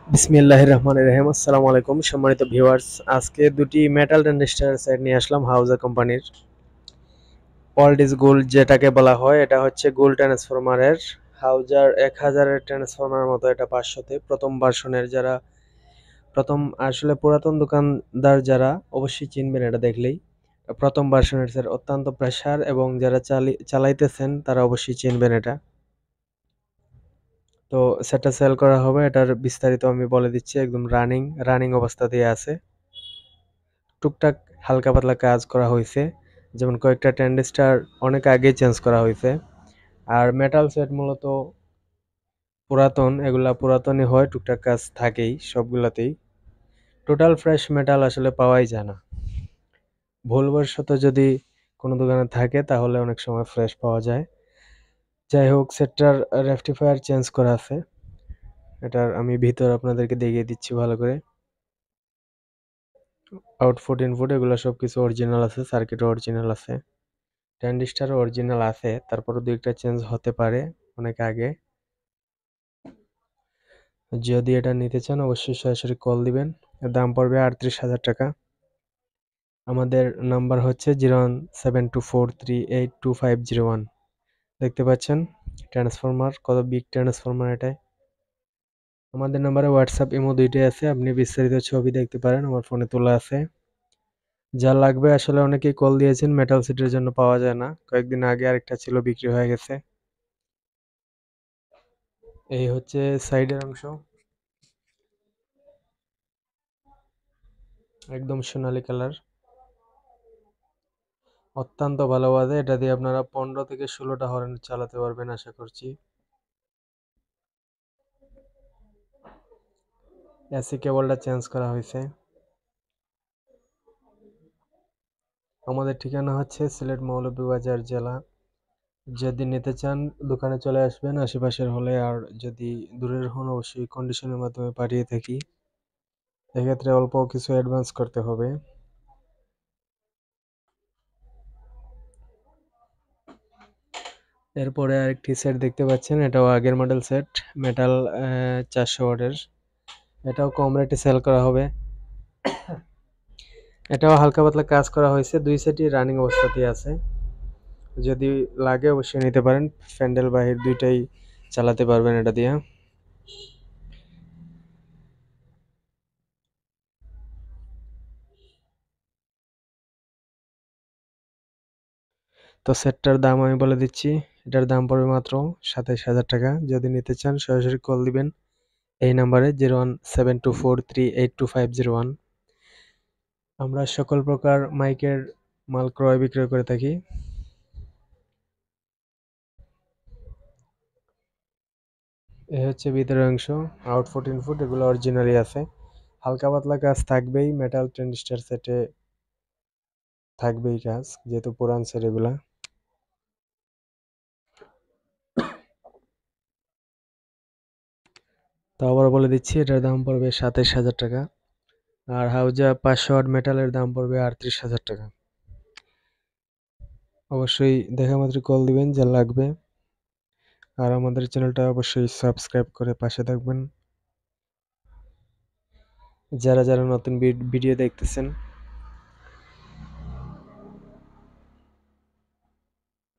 বিসমিল্লাহির রহমানির রহিম। আসসালামু আলাইকুম সম্মানিত ভিউয়ার্স, আজকে দুটি মেটাল ট্রানজিস্টর সেট নিয়ে আসলাম হাউজার কোম্পানির। ওল্ড ইজ গোল্ড যেটাকে বলা হয়, এটা হচ্ছে গোল্ড ট্রান্সফরমারের হাউজার 1000-এর ট্রান্সফরমারের মতো। এটা 500-তে প্রথম ভার্সনের। যারা প্রথম আসলে পুরাতন দোকানদার যারা অবশ্যই চিনবেন এটা দেখলেই। প্রথম ভার্সনের স্যার অত্যন্ত প্রেসার, এবং যারা চালাইতেছেন তারা অবশ্যই চিনবেন এটা। তো সেটা সেল করা হবে। এটার বিস্তারিত আমি বলে দিচ্ছি। একদম রানিং রানিং অবস্থাতেই আছে। টুকটাক হালকা পাতলা কাজ করা হয়েছে, যেমন কয়েকটা ট্যান্ডিস্টার অনেক আগে চেঞ্জ করা হয়েছে। আর মেটাল সেট মূলত পুরাতন, এগুলা পুরাতনই হয়, টুকটাক কাজ থাকেই সবগুলাতেই। টোটাল ফ্রেশ মেটাল আসলে পাওয়াই যায় না। ভুলবশত যদি কোনো দোকানে থাকে তাহলে অনেক সময় ফ্রেশ পাওয়া যায়। যাই হোক, সেটটার রেকটিফায়ার চেঞ্জ করা আছে। এটার আমি ভিতর আপনাদেরকে দেখিয়ে দিচ্ছি ভালো করে। আউটপুট ইনপুট এগুলো সবকিছু অরিজিনাল আছে, সার্কিট অরিজিনাল আছে, ট্রানজিস্টার অরিজিনাল আছে। তারপরে দুই একটা চেঞ্জ হতে পারে অনেক আগে। যদি এটা নিতে চান অবশ্যই সরাসরি কল দিবেন। এর দাম পড়বে 38,000 টাকা। আমাদের নাম্বার হচ্ছে 0172438251। দেখতে পাচ্ছেন ট্রান্সফরমার, কত বিগ ট্রান্সফরমার এটাই। আমাদের নাম্বারে হোয়াটসঅ্যাপ ইমো দুইটাই আছে, আপনি বিস্তারিত ছবি দেখতে পারেন, আমার ফোনে তোলা আছে। যা লাগবে আসলে অনেকেই কল দিয়েছেন, মেটাল সিটের জন্য পাওয়া যায় না। কয়েকদিন আগে আরেকটা ছিল, বিক্রি হয়ে গেছে। এই হচ্ছে সাইডের অংশ, একদম সোনালী কালার, অত্যন্ত ভালো বাজে। এটা দিয়ে আপনারা 15 থেকে 16টা হর্ন চালাতে পারবেন আশা করছি। এসি কেবলটা চেঞ্জ করা হয়েছে। আমাদের ঠিকানা হচ্ছে সিলেট মৌলভীবাজার জেলা। যদি নিতে চান দোকানে চলে আসবেন আশেপাশের হলে, আর যদি দূরের হন অবশ্যই কন্ডিশনের মাধ্যমে পাঠিয়ে থাকি। এক্ষেত্রে অল্প কিছু অ্যাডভান্স করতে হবে। এরপরে আরেকটি সেট দেখতে পাচ্ছেন, এটাও আগের মডেল সেট, মেটাল 400 ওয়াটের। এটাও কম রেটে সেল করা হবে। এটাও হালকা পাতলা কাজ করা হয়েছে, দুই সেটই রানিং অবস্থাতেই আছে। যদি লাগে অবশ্যই নিতে পারেন, ফ্যান্ডেল বাহির দুইটাই চালাতে পারবেন এটা দিয়ে। তো সেটটার দাম আমি বলে দিচ্ছি। এটার দাম পড়বে মাত্র 27,000 টাকা। যদি নিতে চান সরাসরি কল দিবেন এই নাম্বারে 0172438251। আমরা সকল প্রকার মাইকের মাল ক্রয় বিক্রয় করে থাকি। এই হচ্ছে ভিতরের অংশ, আউটপুট ইনপুট এগুলো অরিজিনালি আছে। হালকা পাতলা কাজ থাকবেই, মেটাল ট্রানজিস্টর সেটে থাকবেই কাজ, যেহেতু পুরান সেট এগুলা। তো আবার বলে দিচ্ছি, এটার দাম পড়বে 27,000 টাকা। আর হাউজা 500 ওয়াট মেটালের দাম পড়বে 38,000 টাকা। অবশ্যই দেখা মাত্র কল দিবেন যা লাগবে। আর আমাদের চ্যানেলটা অবশ্যই সাবস্ক্রাইব করে পাশে থাকবেন, যারা যারা নতুন ভিডিও দেখতেছেন।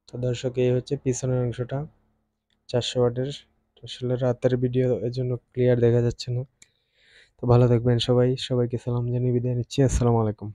তো দর্শক, এই হচ্ছে পিছনের অংশটা 400 ওয়াটের। আসলে রাতের ভিডিও এজন্য ক্লিয়ার দেখা যাচ্ছে না। তো ভালো থাকবেন সবাই, সবাইকে সালাম জানিয়ে বিদায় নিচ্ছি। আসসালামু আলাইকুম।